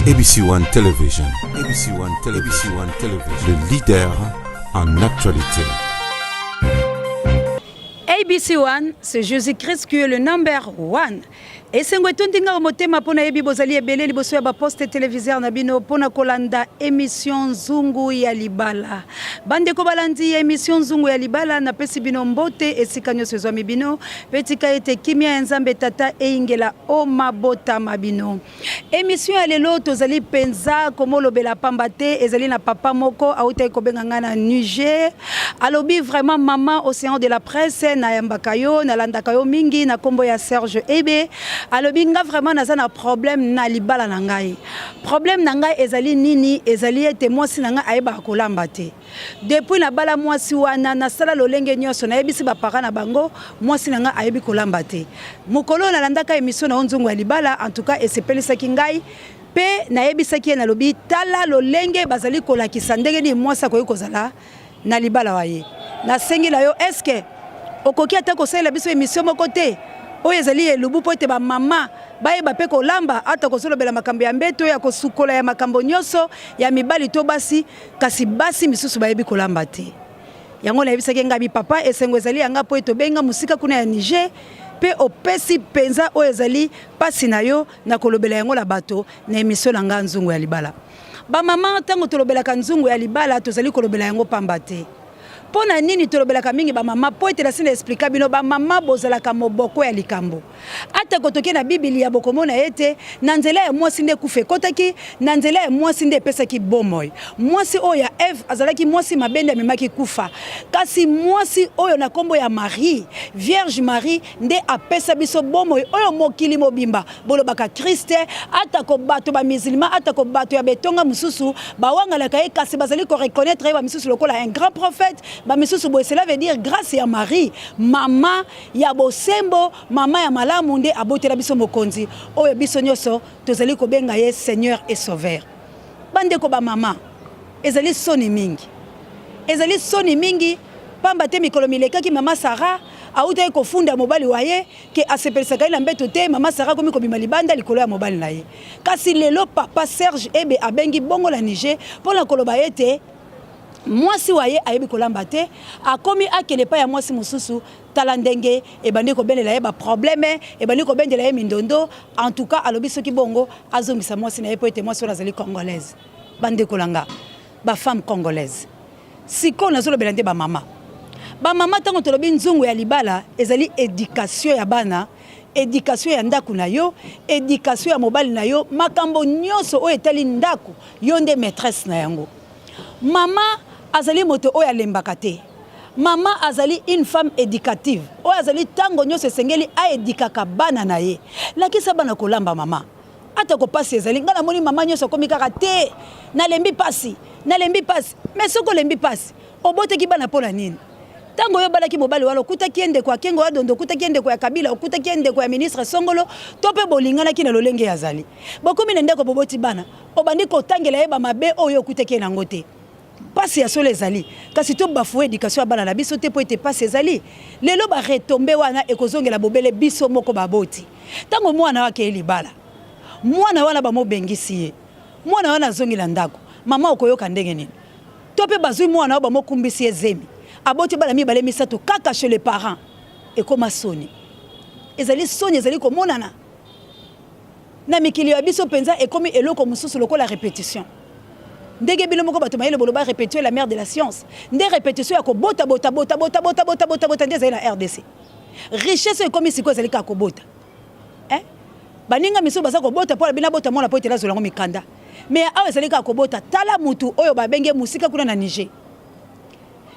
ABC One Television. ABC One Television. ABC One Television. Le leader en actualité. ABC One, c'est Jésus-Christ qui est le number one. Et c'est un tinga motema pona yebi bozali ebele liboso ya ba poste téléviseur na bino pona kolanda émission Nzungu ya Libala. Bande ko balandi émission Nzungu ya Libala na pesi bino mbote esika nyoso ezwami bino petika ete kimia ya Nzambe tata eingela o mabota mabino. Émission ya lelo tozali penza komolobela pamba te ezali na papa moko auta ko benga na Niger. Alobi vraiment maman océan de la presse na yambaka yo na landaka yo mingi na kombo ya Serge Ebe. Alobi nga vraiment naza na problème na libala na ngai. Problème na ngai ezali nini ezali ete mwasi na ngai ayeba kolamba te. Depuis na bala mwasi wana na sala lolenge nyoso na yebisi ba parents na bango mwasi na ngai ayebi kolamba te. Mukolo na landaka émission na Nzungu ya Libala en tout cas esepelisaki ngai pe na yebisaki na lobi tala lolenge bazali kolakisa ndenge ni mwasi akoyi kozala na libala waye. Na sengi la yo est-ce que okoki ata kosala biso émission moko te? Oyo ezali elubu po ete ba mama bayeba pe kolamba ata kosolobela makambo ya mbeto ya kosukola ya makambo nyoso ya mibali to basi kasi basi misusu bayebi kolamba te. Yango na yebisaki ngabi papa esengo ezali yanga po ete benga musika kuna ya Niger pe opesi penza oyo ezali pasi na yo na kolobela yango la bato na émission na nga Nzungu ya Libala. Ba mama tango tolobelaka Nzungu ya Libala tozali kolobela yango pamba te. Pona nini tolobelaka mingi ba mama po ete la sina explica bino ba mama bozalaka moboko ya likambo ata kotoke na Biblia bokomona ete na nzela ya mwasi nde kufe kotaki na nzela ya mwasi nde pesaki bomoy mwasi oyo ya Eve azalaki mwasi mabende memaki kufa kasi mwasi oyo na kombo ya Marie Vierge Marie nde apesa biso bomoy oyo mokili mobimba bolobaka Christe ata ko bato ba musulman ata ko bato ya betonga mususu ba wangalaka e kasi bazali ko reconnaître ba mususu lokola un grand prophète. Cela veut dire grâce à Marie, maman ya bosembo, maman ya malamu nde abotela biso mokonzi. Oyo biso nyoso tozali ko benga ye Seigneur et Sauveur. Bande ko ba mama ezali soni mingi. Ezali soni mingi pamba te mikolo milekaki mama Sarah auta ko funda mobali waye ke asepelisaka ina mbeto te mama Sarah komi ko bima libanda likolo ya mobali na ye. Kasi lelo papa Serge Ebe abengi bongo la Niger pona koloba ete mwasi waye ayebi kolamba te akomi akele pa ya mwasi mususu tala ndenge ebandi ko benela ye ba problème ebandi ko bendela ye mindondo en tout cas alobi soki bongo azongisa mwasi na ye po ete mwasi wana azali congolaise bande kolanga ba femme congolaise siko nazolo belande ba mama tango tolobi Nzungu ya Libala ezali éducation ya bana éducation ya ndaku na yo éducation ya mobali na yo makambo nyoso o etali ndaku yo nde maîtresse na yango. Mama azali moto oya lembaka te. Mama azali une femme éducative. Oya azali tango nyoso sengeli a édikaka bana na ye. Lakisa bana kolamba mama. Ata ko pasi ezali ngana moni mama nyoso komi kaka te. Na lembi pasi. Mais soko lembi pasi. Oboteki bana pola nini? Tango yo balaki mobali walo kuta kiende kwa kengo ya dondo kuta kiende kwa Kabila kuta kiende kwa ministre Songolo tope bolingana kina lolenge yazali. Bokomi nende ko boboti bana. Obandi ko tangela yeba mabe oyo kuta kiena ngote. Pasi ya sole ezali kasi to bafoué éducation ya bana na biso te po ete pasi ezali lelo ba retomber wana ekozongela bobele biso moko baboti tango mwana wake Libala mwana wana ba mobengisi ye mwana wana zongela ndako mama okoyoka ndenge nini to pe bazui mwana ba mokumbisi ezemi aboti bana mibale misato kaka chez les parents ekoma soni ezali komonana na mikili ya biso penza ekomi eloko mususu lokola répétition. Ndege bilo moko bato mayele boloba répétition la mère de la science. Nde répétition ya ko bota ndeza na RDC. Richesse comme siko ezali ka ko bota. Baninga miso baza ko bota pour bina bota mona po etela zolango mikanda. Mais awa ezali ka ko bota tala mutu oyo babenge musika kuna na Niger.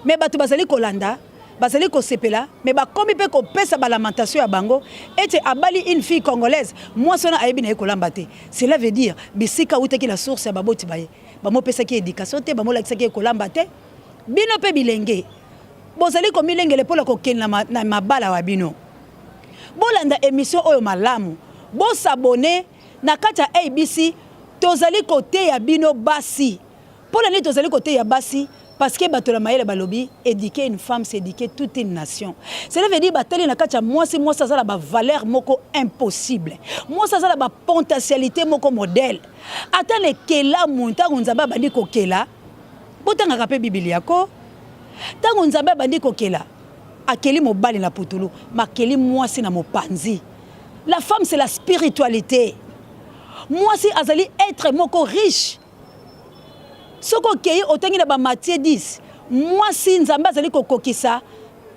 Mais bato bazali kolanda, bazali ko sepela, mais ba komi pe ko pesa ba lamentation ya bango ete abali une fille congolaise, moi sona ayebi na ekolamba te. Cela veut dire bisika utaki la source ya baboti baye. Bamo pesa ki éducation te bamo lakisa ki kolamba te bino pe bilenge bozali ko milengele pola ko kenna na mabala wa bino bolanda émission oyo malamu bo s'abonner na kati ya ABC tozali côté ya bino basi pola ni tozali côté ya basi Parce que Batola Maël Balobi, éduquer une femme, c'est éduquer toute une nation. Cela veut dire que moi, ça a la valeur moko impossible. Moi, ça a la potentialité moko modèle. Attends, Kela, Monta, Gonzaba, Bandiko Kela, Botanga Kapé Bibiliako, Tango Nzaba, Bandiko Kela, Akeli Mobali na Putulu, Makeli moi, c'est na Mopanzi. La femme, c'est la spiritualité. Moi, si Azali être moko riche. Soko kei otangi na ba Matthieu 10. Moi si nzamba azali kokokisa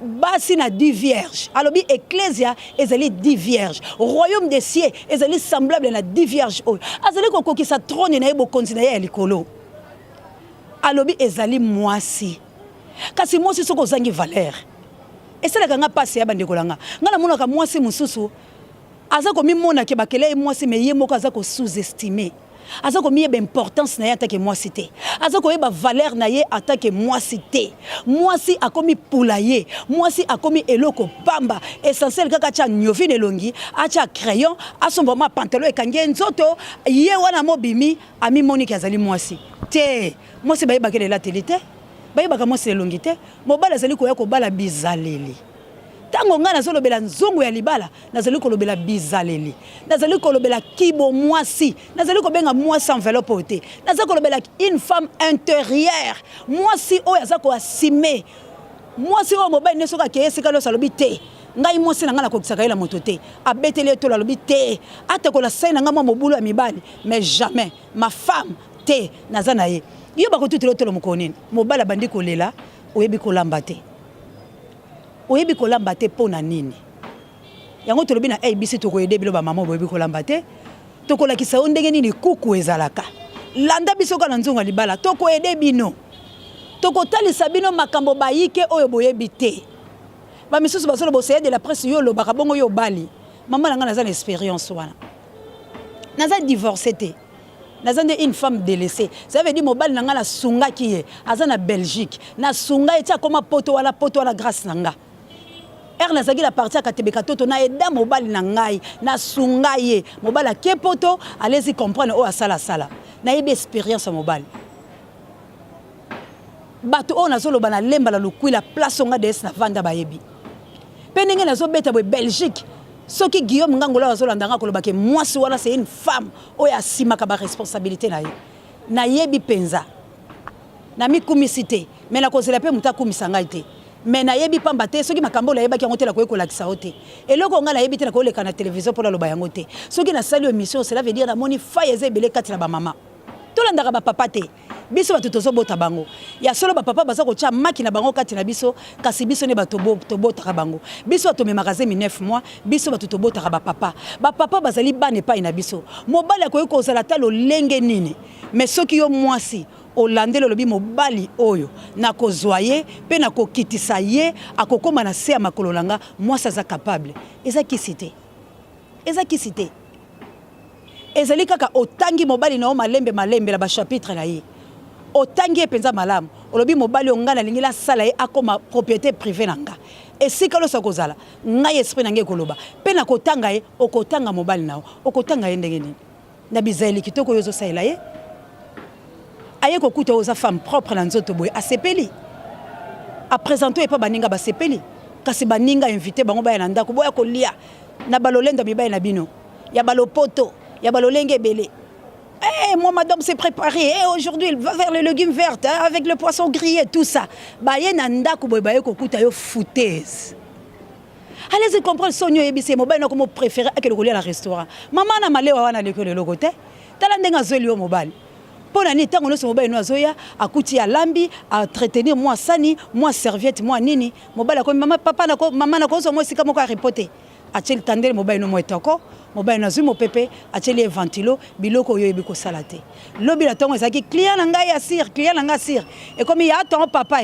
basi na 10 vierges. Alobi ecclesia ezali 10 vierges. Royaume des cieux ezali semblable na 10 vierges. Azali kokokisa trône na yebo konzi na ya likolo. Alobi ezali mwasi. Kasi mwasi soko zangi valeur. Esala kanga pasi ya bandeko langa. Ngana mona ka mwasi mususu azako mimona ke bakele mwasi me yemoko azako sous-estimé. Azako miye importance na ye attaque moi cité. Azako yeba valeur na ye attaque moi cité. Moi si akomi poulailler, moi si akomi eloko pamba, essentiel kaka cha nyovi ne longi, acha crayon, asomba ma pantalon ekange nzoto, ye wana mobimi ami Monique azali moi si. Te, moi si bayeba kele la télé. Bayeba ka moi si longi te, mobala azali ko ya ko bala bizaleli. Tango nga nazolo bela nzongo ya libala nazali ko lobela bizaleli nazali ko lobela kibo mwasi nazali ko benga mwasi enveloppe ote nazali ko lobela une femme intérieure mwasi oyo azako asime mwasi oyo mobali neso ka keye sika lo salobi te ngai mwasi nanga na kokisaka ela moto te abeteli to la lobi te ate ko la saina nga mwa mobulu ya mibali mais jamais ma femme te nazana ye yo ba ko tutelo to lo mukonini mobala bandi ko lela oyebi ko lamba te oyebi kolamba te pona nini yango tolobi na ABC to koyede bilo ba mama oyebi kolamba te to kolakisa ondenge nini kuku ezalaka landa biso kana nzonga libala to koyede bino to kotalisa bino makambo bayike oyo boyebi te ba misusu basolo boseye de la presse yo lo bakabongo yo bali mama nanga naza na expérience wana naza divorcé te naza une femme délaissée ça veut dire mobali nanga na sunga kiye aza na Belgique na sunga etia koma poto wala grâce nanga nazaki la partie à Katebeka toto na eda mobali na ngai na sungaye mobali ke poto allez-y comprendre o asala sala na yebe expérience mobali bato o nazolo bana lemba la lukui la place nga des na vanda bayebi penenge nazo beta bo Belgique soki Guillaume Ngangola azolo ndanga ko lobake mwasi wana c'est une femme o ya simaka ba responsabilité na ye na yebi penza na mikumisité mais na kozela pe muta kumisa ngai te mais na yebi pamba te soki makambo la yeba ki ngote la ko kolakisa ote eloko nga la yebi te na ko leka na télévision pour la loba yango te soki na sali émission cela veut dire na moni faye ezebele kati na ba mama to landaka ba papa te biso batu tozo bota bango ya solo ba papa baza ko tia maki na bango kati na biso kasi biso ne bato bota bango biso to me magasin 9 mois biso batu to bota ba papa bazali bane pa ina biso mobali ko ko zala talo lenge nini mais soki yo mwasi Olande le lobi mobali oyo na kozwaye pe na kokitisa ye akokoma na se ya makolo langa moi ça za capable eza kisite ezali kaka otangi mobali na o malembe la ba chapitre na ye otangi penza malamu olobi mobali onga na lingila sala ye akoma propriété privée nanga esika lo sakozala ngai esprit nange koloba pe na kotanga ye okotanga mobali nao okotanga ye ndenge nini na bizali kitoko yozo saela ye aye kokuta oza femme propre na nzoto boye asepeli a présenter pas baninga ba sepeli kasi baninga invité bango ba na ndako boya kolia na balolenda mibaye na bino ya balopoto ya balolenge belé moi madame s'est préparée aujourd'hui elle va vers les légumes verts avec le poisson grillé tout ça baye na ndako boye baye kokuta yo foutaise. Allez-y comprendre sonyo ebise mobile na comme préféré à le coller à la restaurant maman na malewa wana le logote tala ndenga zoli yo mobile pour nani tango no so mobile no azoya akuti ya lambi a entretenir moi sani moi serviette moi nini mobile ko mama papa na ko mama na ko so moi sika moko a reporter acheli tandele mobile no moetako mobile na zui mo pepe acheli ventilo biloko yo ebiko salate lobi la tango ezaki client na ngai assir client na ngai assir et comme ya ton papa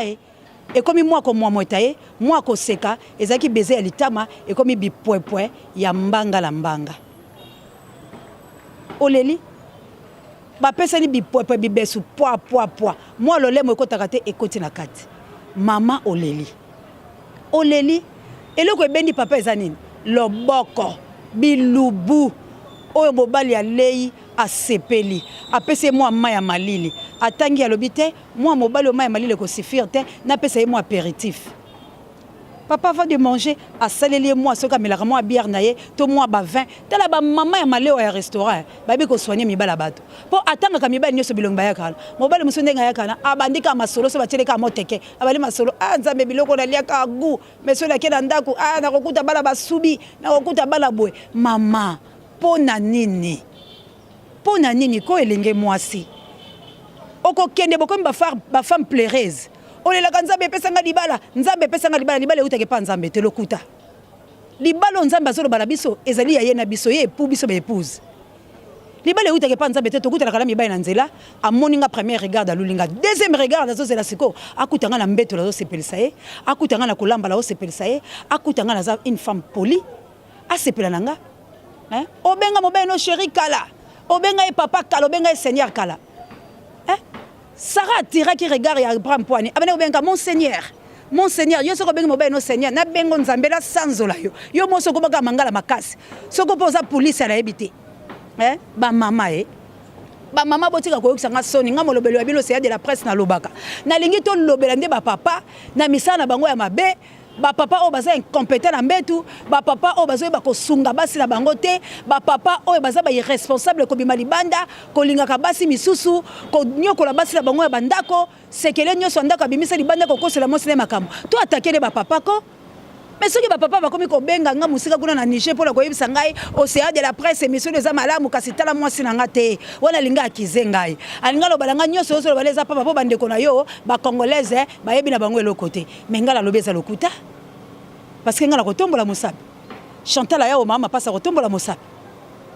et comme moi comme moi moetaye moi ko seka ezaki baiser litama et comme bi point ya mbanga la mbanga oleli ba pesani bi point bi besu poa moi lo lemo ko takate ekoti na kati mama oleli eloko ebendi papa ezanini loboko bilubu oyo mobali ya lei asepeli apese moi maya malili atangi alobite moi mobali maya malili ko suffire te na pese moi apéritif. Papa va de manger à saler moi ce kamela moi bière naie to moi ba vin te la ba maman ya malé au restaurant ba bi ko soigner mi bala bato po atanga ka mi ba nyoso bilonga ya kala mobali musonde nga ya kana abandika masolo so batele ka moteke abali masolo nzambe biloko na liaka gu meso la kena ndako na kokuta bala basubi na kokuta bala boy mama pona nini ko elenge mwasi oko kende boko ba femme pleureuse olela nzambe pesanga libala libala utake pa nzambe te lokuta libala nzambe azolo bala biso ezali ya yena biso ye pou biso ba épouse libala utake pa nzambe te tokuta kala mibali na nzela amoninga premier regard alulinga deuxième regard azo zela siko akutanga na mbeto lazo sepelisa ye akutanga na kolamba lazo sepelisa ye akutanga na za une femme polie asepela nanga obenga mobali no chéri kala obenga e papa kala obenga e seigneur kala Sarah tira qui regarde et Abraham Poani. Abene obenga Monseigneur, yo soko benga mobile no Seigneur, na bengo nzambela sanzola yo. Yo mo soko baka mangala makasi. Soko poza police ala ebité. Ba mama ba mama botika ko yokisa nga soni nga molobelo ya bino c'est de la presse na lobaka. Na lingi to lobela nde ba papa na misana bango ya mabe. Ba papa o baza incompétent na mbetu, ba papa o bazo ba ko sunga basi na bango te, ba papa o baza ba irresponsable ko bima libanda, ko linga ka basi misusu, ko nyoko la basi na bango ya bandako, sekele nyoso ndako abimisa libanda ko kosela mosi na makambo. To attaquer ba papa ko. Mais ce que ba papa ba komi ko benga nga musika kuna na Niger pour la ko yebisa ngai, océan de la presse émission de zamalamu kasitala mwasi na ngate, wana linga akizengai. Alinga lo balanga nyoso so lo baleza papa po bande ko na yo, ba congolaise ba yebi na bango elo côté. Mais ngala lobeza lokuta. Parce que ngala kotombola mosapi. Chantal aya o mama passa kotombola mosapi.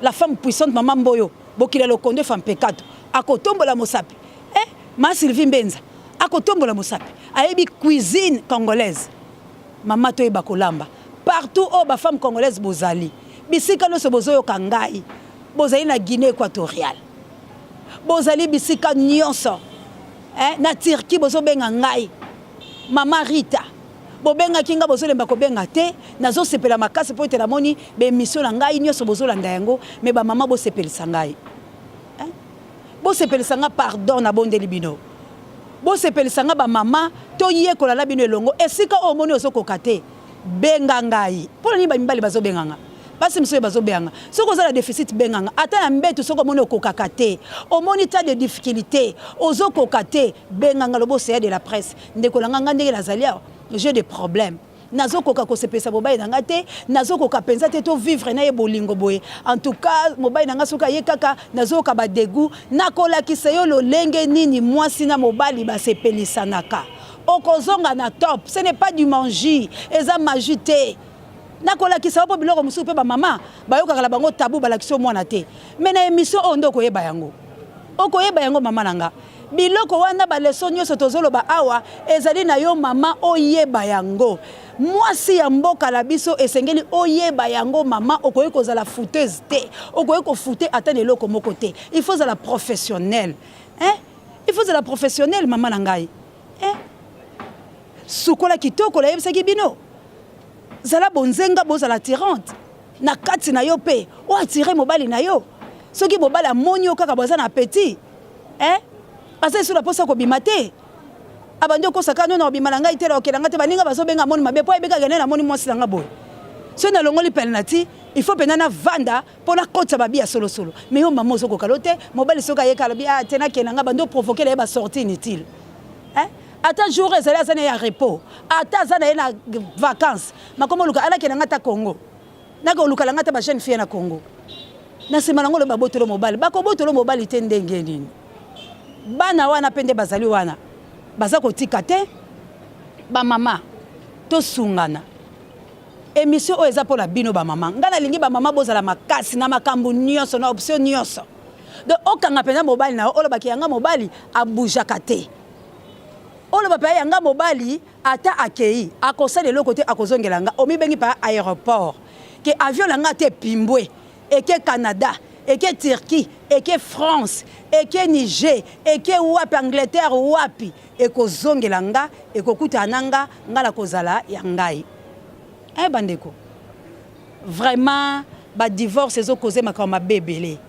La femme puissante maman Mboyo, bokila lo konde femme pecado, akotombola mosapi. Ma Sylvie Mbenza, akotombola mosapi. Ayebi cuisine congolaise. Mama to eba kolamba. Partout où ba femme congolaise bozali. Bisika no se bozoyo kangai. Bozali na Guinée équatoriale. Bozali bisika nyonso. Na Turquie bozo benga ngai. Mama Rita. Bobenga kinga bozolemba ko benga te nazo sepela makasi po etela moni be mission na ngai nyoso bozolanda yango me ba mama bo sepelisa ngai bo sepelisa nga pardon na bonde libino bo sepelisa nga ba mama to yekola la bino elongo esika o moni ozokoka te benga ngai po ni ba mibali bazo benga nga basi mso bazo benga soko za la déficit benga nga ata na mbeto soko moni okokaka te o moni ta de difficulté ozokoka te benga nga lobo c'est de la presse ndekola nga ndenge lazalia j'ai des problèmes. Nazo koka ko sepesa mobile nanga te, nazo koka penza te to vivre na ye bolingo boye. En tout cas, mobile nanga soka ye kaka nazo ka ba dégoût, nakola kiseyo lo lenge nini mwasi na mobile ba sepelisa naka. Okozonga na top, ce n'est pas du manger, eza majité. Nakola kiseyo po biloko musu pe ba mama, ba yoka kala bango tabou ba lakiso mwana te. Mais na émission ondo ko yeba yango. Okoyeba yango mama nanga. Biloko wana ba leçon nyoso tozolo ba awa ezali na yo mama oyeba yango mwasi ya mboka la biso esengeli oyeba yango mama okoyi kozala fouteuse te okoyi ko fouter ata eloko moko te il faut la professionnel il faut la professionnel mama na ngai sukola kitoko la yebisa bino zala bonzenga bozala tirante na kati na yo pe o attirer mobali na yo soki mobali amoni yo kaka boza na appétit asa sur la posa ko bimate abandi ko sakano na bimalanga itela okelanga te baninga bazobenga moni mabe po ebeka gane na moni mwasi nga boy so na longoli penalty il faut penana vanda pour la kotsa babia solo mais yo maman zoko kalote mobali soka yeka bia tena kenanga bando provoquer la sortie inutile ata jour ezala zana ya repos ata zana na vacances makomo luka ala kenanga ta Congo nako luka langa ta ba jeune fille na Congo na sema ngolo babotolo mobali bako botolo mobali tendenge nini bana wana pende bazali wana baza kotika te ba mama to sungana émission o eza pour la bino ba mama ngana lingi ba mama bozala makasi na makambu nyonso na option nyonso de okanga pena mobali na olo bakiyanga mobali abujaka te olo bapa yanga mobali ata akei akosala le côté akozongelanga omibengi pa aéroport ke avion langa te pimbwe et que Canada et que Turquie, et que France, et que Niger, et que wapi Angleterre, wapi, et que zongelanga, et que kutananga, ngala kozala yangai. Bandeko. Vraiment, ba divorce ezo causer makama bébélé.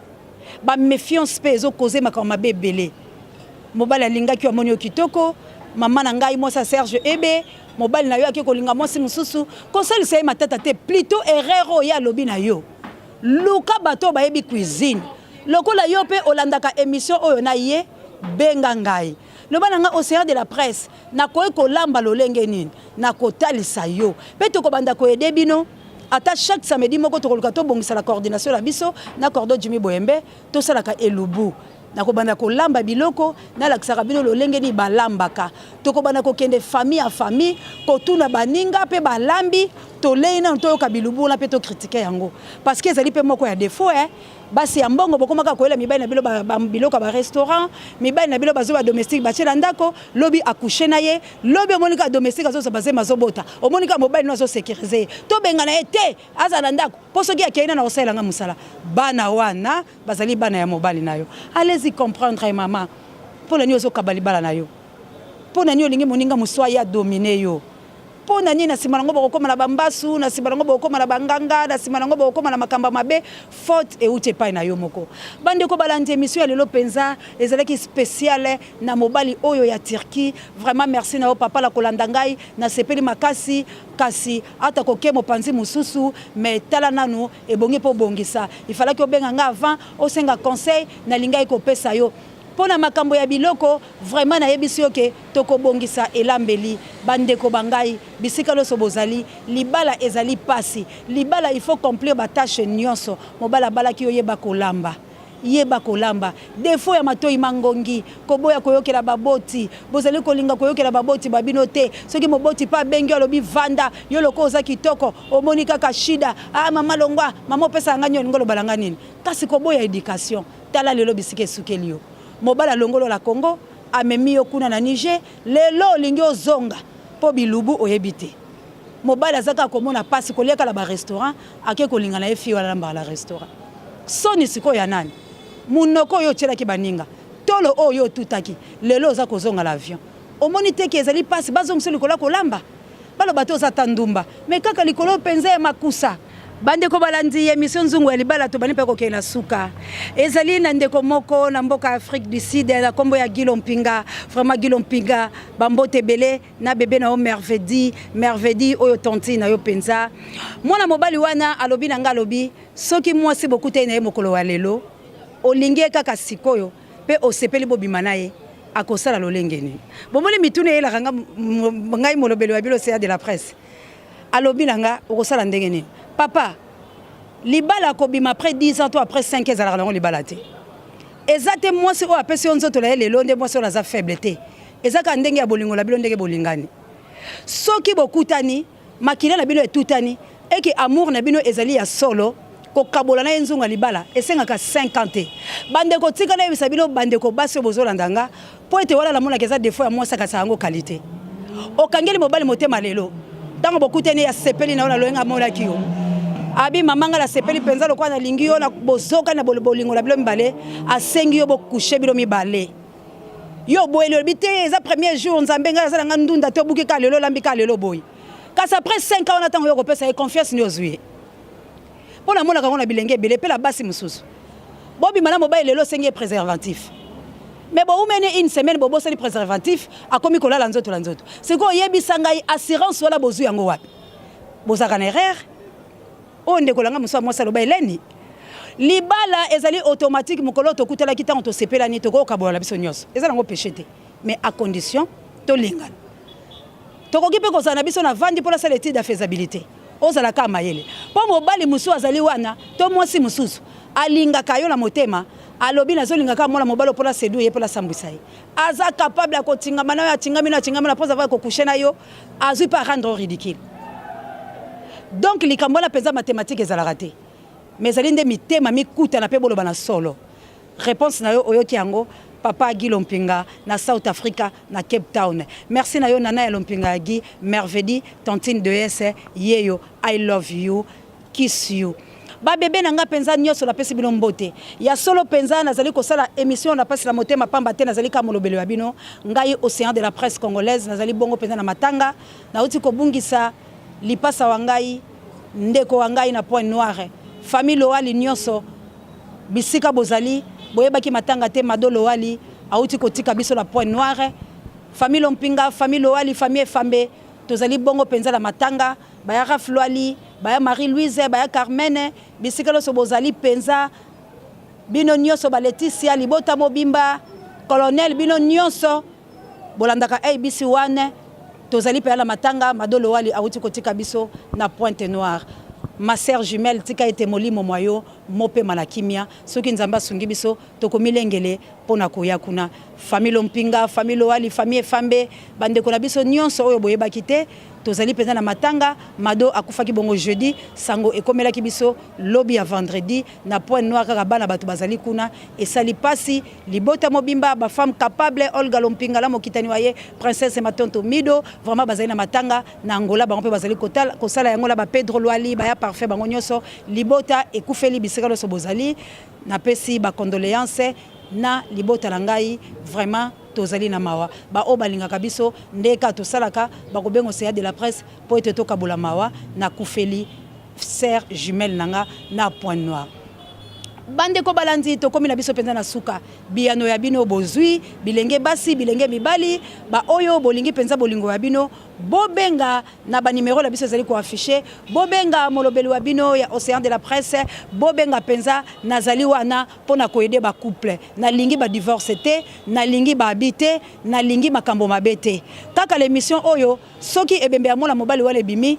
ba méfiance pe ezo causer makama bebele mobali alingaki amoni okitoko mama na ngai moi sa Serge ebe mobali na yo akiko kolinga mwasi mususu kosali sai matata te plutôt erreur ya lobi na yo luka bato ba yebi cuisine lokola yo pe olandaka émission oyo na ye benga ngai loba nga océan de la presse na koy ko lamba lolenge nini na kotalisa yo pe to ko banda ko ede bino ata chaque samedi moko to koluka to bongisa la coordination la biso na cordo Jimmy Boyembe to salaka elubu na ko banda ko lamba biloko na la kisaka bino lolenge ni balambaka to ko banda ko kende famille à famille ko tuna baninga pe balambi to leina to ka bilubu na pe to critiquer yango parce que ezali pe moko ya défaut basi ya mbongo bokomaka koyela mibali na bilo ba biloko ba restaurant mibali na bilo bazo ba domestique ba chela ndako lobi accoucher na ye lobi monika domestique azo sa baze mazobota omonika mobali no azo sécuriser to benga na ete aza na ndako poso ki akena na osela nga musala bana wana bazali bana ya mobali nayo allez-y comprendre maman pona ni ozo kabali bala na yo pona ni olingi moninga muswa ya dominer yo pona ni na simanango bokoma na bambasu na simanango bokoma na banganga na simanango bokoma na makamba mabe faute et ute pai na yo moko bande ko balandi émission ya lelo penza ezalaki spéciale na mobali oyo ya Turquie vraiment merci na o papa la kolanda ngai na sepeli makasi kasi ata ko kemo panzi mususu mais tala nanu e bongi po bongisa il fallait que obenga nga avant o senga conseil na lingai ko pesa yo pona makambo ya biloko vraiment na yebisi yoke toko bongisa elambeli bandeko bangai bisika loso bozali libala ezali pasi libala il faut accomplir ba tâche nyonso mobala bala ki oyeba kolamba yeba kolamba défaut ya matoi mangongi koboya koyokela baboti bozali kolinga koyokela baboti babino te soki moboti pa bengi alobi vanda yo loko oza kitoko omoni kaka shida mama longwa mama pesa nganyo ngolo balanga nini kasi koboya éducation tala lelo bisike sukelio mobala longolo la Congo amemi yo kuna na Niger lelo lingi ozonga po bilubu oyebite mobala zaka komona pasi koliaka la ba restaurant ake kolinga na efi wala lamba la restaurant soni siko ya nani munoko yo tshela ki baninga tolo oyo tutaki lelo za kozonga l'avion omoni te ki ezali pasi bazongisa likola kolamba balo bato za tandumba mais kaka likolo penza ya makusa bande ko balandi émission nzungu ya libala to bani pe ko kena suka ezali na ndeko moko na mboka Afrique du Sud na kombo ya Guillaume Mpinga vraiment Guillaume Mpinga bambote belé na bébé na o merveille oyo tonti na yo penza mwana mobali wana alobi na nga lobi soki mwasi bokute na ye mokolo wa lelo olingi kaka sikoyo pe osepeli bobima na ye akosala lolenge ni bomoni mitune yela kanga ngai molobeli wa bilo c'est de la presse alobi na nga okosala ndenge ni papa libala kobima après 10 ans toi après 5 ans ala rango libala te ezate moi c'est o apesi onzo to la lelo nde moi so la za faible te ezaka ndenge ya bolingo la bilo ndenge bolingani soki bokutani makila na bilo etutani eki amour na bino ezali ya solo ko kabola na enzunga libala esengaka 50 bande ko tika na yebisa bino bande ko basi bozolanda nga po ete wala la mona keza défaut ya moi saka sango qualité okangeli mobali motema lelo tango bokutani ya sepeli na ona loenga mona kiyo abi mamanga la sepeli penza lokwa na lingi yo na bozoka na bolingo la bilo mibale asengi yo bokushe bilo mibale yo boyelo bite eza premier jour nzambe nga za nga ndunda to buki ka lelo lambika lelo boy kasi après 5 ans on attend yo kopesa e confiance ni ozui pona mona ka ngona bilenge belé pe la basi mususu bobi mana mobile lelo sengi préservatif mais bon umene une semaine bobo sali préservatif akomi kolala nzoto la nzoto siko yebisa ngai assurance wala bozu yango wapi bozaka na erreur onde kolanga muso mo salo baileni libala ezali automatique mukolo to kutela kitango to sepela ni to ko kabola biso nyos ezala ngo péché te mais à condition to lingana to ko kipe ko sana biso na vandi pour la seule étude de faisabilité ozala ka mayele po mobali muso azali wana to mwasi mususu alinga kayo na motema alobi nazolinga ka mona mobalo pour la séduire ye pour la sambwisa ye aza capable à kotinga mana ya tinga na poza va ko coucher na yo azu pas rendre ridicule. Donc likambo na penza mathématique ezala raté mais alinde mitema mikuta na pe bolo bana solo réponse na yo oyoki yango papa Guillaume Mpinga na South Africa na Cape Town merci na yo nana ya Lompinga Guy merveille tontine de S yeyo I love you kiss you ba bébé nanga penza nyoso la pesi bino mbote ya solo penza nazali ko sala émission na pasi la motema pamba te nazali ka molobelo ya bino ngai océan de la presse congolaise nazali bongo penza na matanga na uti ko bungisa lipasa wangai ndeko wangai na point noir famille loali nyoso bisika bozali boyebaki matanga te madolo wali auti kotika biso la Pointe Noire famille Lompinga famille Loali famille Fambe tozali bongo penza la matanga baya Rafloali baya Marie Louise baya Carmene bisika lo so bozali penza bino nyonso ba Laetitia Libota Mobimba colonel bino nyonso bolandaka ABC 1 tozali pe la matanga madolo wali auti kotika biso na Pointe Noire. Ma sœur jumelle tika ete molimo moyo mope malakimia soki nzamba sungi biso tokomilengele pona koya kuna famille Lompinga famille Loali famille Fambe bande ko na biso nyonso oyo boyebaki te tozali peza na matanga mado akufaki bongo jeudi sango ekomelaki biso lobby ya vendredi na Pointe Noire kaka bana bato bazali kuna esali pasi Libota Mobimba ba femme capable Olga Lompinga la mokitani waye princesse Matonto Mido vraiment bazali na matanga na Angola bango pe bazali kosala yango la ba Pedro Loali ba ya parfait bango nyonso Libota ekufeli bisika lo so bozali na pesi ba condoléances na Libota langai vraiment tozali na mawa ba o balingaka biso ndeka tosalaka bakobengo CA de la presse po ete tokabola mawa na kufeli sœur jumelle nanga na Pointe Noire. Bande ko balandi to komi na biso penza na suka biano ya bino bozui bilenge basi bilenge mibali ba oyo bolingi penza bolingo ya bino bobenga na ba numéro la biso zali ko afficher bobenga molobeli wa bino ya Océan de la presse bobenga penza nazali wana pona ko aider ba couple na lingi ba divorce te na lingi ba habiter na lingi makambo mabete kaka l'émission oyo soki ebembe ya mola mobali wale bimi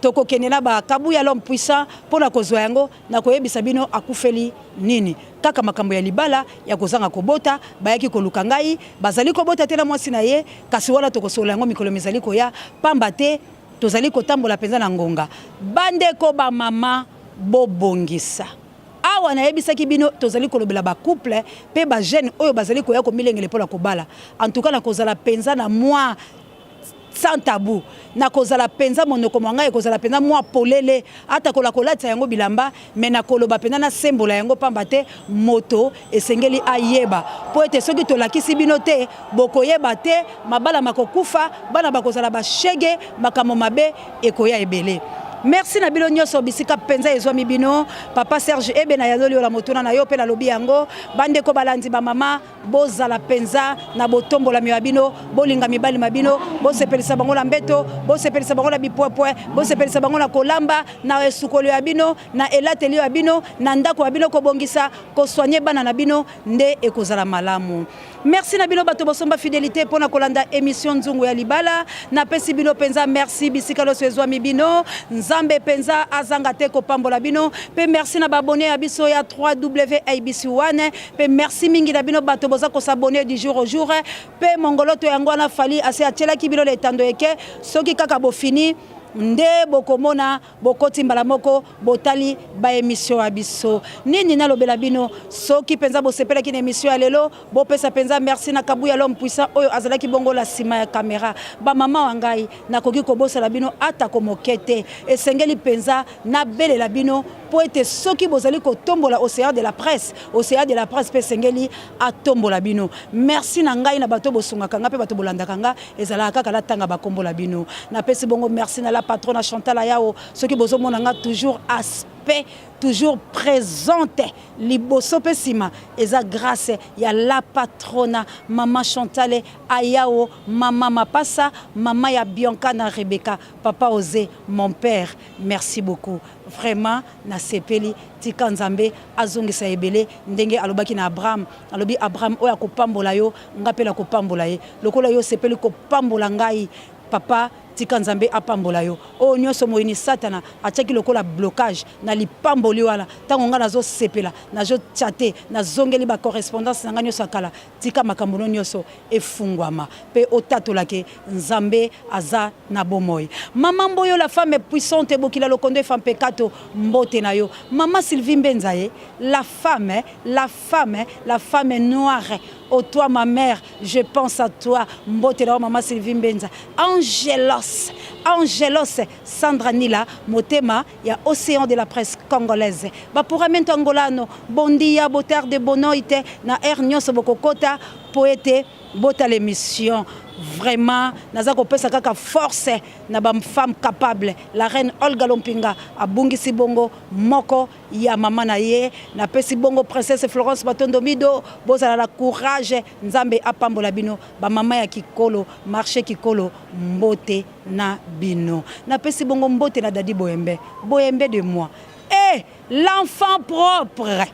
toko kenela ba kabuya l'homme puissant pona kozwa yango na koyebisa bino akufeli nini kaka makambo ya libala ya kozanga kobota bayaki koluka ngai bazali kobota tena mwasi na ye kasi wala tokosola yango mikolo mizali koya pamba te tozali kotambola penza na ngonga bande ko ba mama bobongisa awa na yebisaki bino tozali kolobela ba couple pe ba jeune oyo bazali koya ko milengele pola kobala en tout cas na kozala penza na moi sans tabou na kozala penza monoko mwanga e kozala penza mwa polele ata kola kolata yango bilamba me na koloba penza na sembola yango pamba te moto esengeli ayeba po ete soki tolakisi bino te bokoyeba te mabala makokufa bana bakozala bashege makambo mabe ekoya ebele. Merci na bino nyonso bisika penza ezwami bino papa Serge ebena yazoli ola motuna na yo pe na lobi yango bande ko balandi ba mama bozala penza na botombola miwa bino bolinga mibali mabino bosepelisa bango na mbeto bosepelisa bango na bipwepwe bosepelisa bango na kolamba na esukolo ya bino na elateli ya bino na ndako ya bino ko bongisa ko soigner bana na bino nde ekozala malamu. Merci na bino bato bosomba fidélité pona kolanda émission nzungu ya libala na pesi bino penza merci bisika lo ezwami bino Nzambe penza azanga te ko pambola bino pe merci na babonné ya biso ya 3W ABC 1 pe merci mingi na bino bato boza ko s'abonner du jour au jour pe mongoloto yango na fali ase atela ki bino le tando eke soki kaka bo fini nde bokomona bokoti mbala moko botali ba émission abiso nini nalobela bino soki penza bosepela ki na émission ya lelo bopesa penza merci na kabuya l'homme puissant oyo azalaki bongo la sima ya caméra ba mama wangai nakoki kobosala bino ata komokete esengeli penza na belela bino po ete soki bozali kotombola Océan de la presse pe sengeli atombola bino merci na ngai na bato bosungaka nga pe bato bolandaka nga ezala kaka la tanga bakombola bino na pesi bongo merci na la patronne Chantal Ayao soki bozo monanga toujours aspect toujours présente liboso pesima eza grâce ya la patronne maman Chantal Ayao maman Mapasa maman ya Bianca na Rebecca papa Osé mon père merci beaucoup vraiment na sepeli tika nzambe azongisa ebele ndenge alobaki na Abraham alobi Abraham oya kopambola yo ngapela kopambola ye lokola yo sepeli kopambola ngai papa tika nzambe apambola yo o nyonso moyini satana ataki lokola blocage na lipamboli wana tango nga nazo sepela nazo chate nazongeli ba correspondance na nga nyonso akala tika makambo nyonso efungwama pe otatolake nzambe aza na bomoy mama mboyo la femme puissante bokila lokondo femme pekato mbote na yo mama Sylvie Mbenzaye la femme noire. Oh toi ma mère, je pense à toi. Mbote na maman Sylvie Mbenza. Angelos Sandra Nila motema ya Océan de la presse congolaise. Ba pour Angolano, bon dia, botarde bonoite na air nyonso bokokota poete bota l'émission vraiment naza kopesa kaka force na ba femme capable. La reine Olga Lompinga abungisi bongo moko ya mama na ye na pesi bongo princesse Florence Batondo Mido bozala la courage nzambe apambola bino ba mama ya kikolo marché kikolo mbote na bino na pesi bongo mbote na dadi Boyembe de moi et l'enfant propre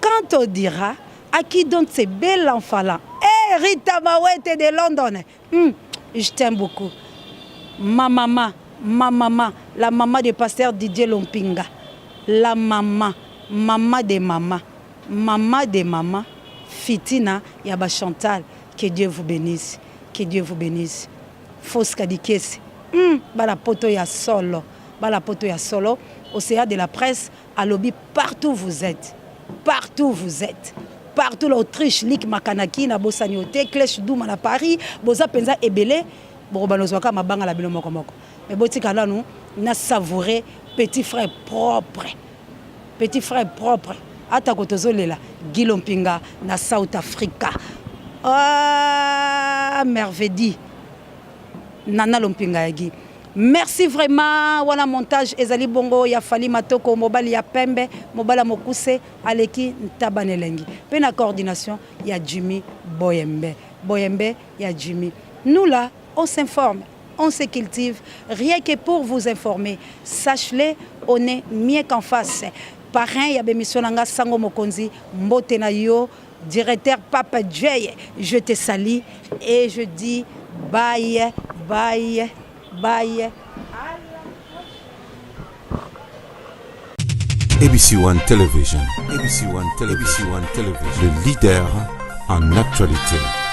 quand on dira à qui donne ce bel enfant là. Rita Mawete de London. Je t'aime beaucoup. Ma maman, la maman de pasteur Didier Lompinga. La maman de maman, Fitina Yaba Chantal. Que Dieu vous bénisse. Que Dieu vous bénisse. Fausse Kadikesi. Bala poto ya solo. Océan de la presse, à lobby, partout vous êtes. Partout l'Autriche, Lik Makanaki, na Bosaniote, Clèche Douma na Paris, Boza Penza Ebele, Borobanozwaka Mabanga la Bilomoko Moko. Mais Botika là, nous, na savouré petit frère propre. Ata Kotozolela, Guy Lompinga, na South Africa. Ah, merveille. Nana Lompinga Guy. Merci vraiment. Voilà montage ezali bongo ya Fali Matoko mobali ya Pembe mobala Mokuse aleki Ntabanelengi. Pena coordination ya Jimmy Boyembe ya Jimmy. Nous là, on s'informe, on se cultive rien que pour vous informer. Sache-le, on est mieux qu'en face. Parrain ya bémission nanga Sango Mokonzi mbote na yo directeur Papa Jay. Je te salue et je dis bye. ABC One Television. Le leader en actualité.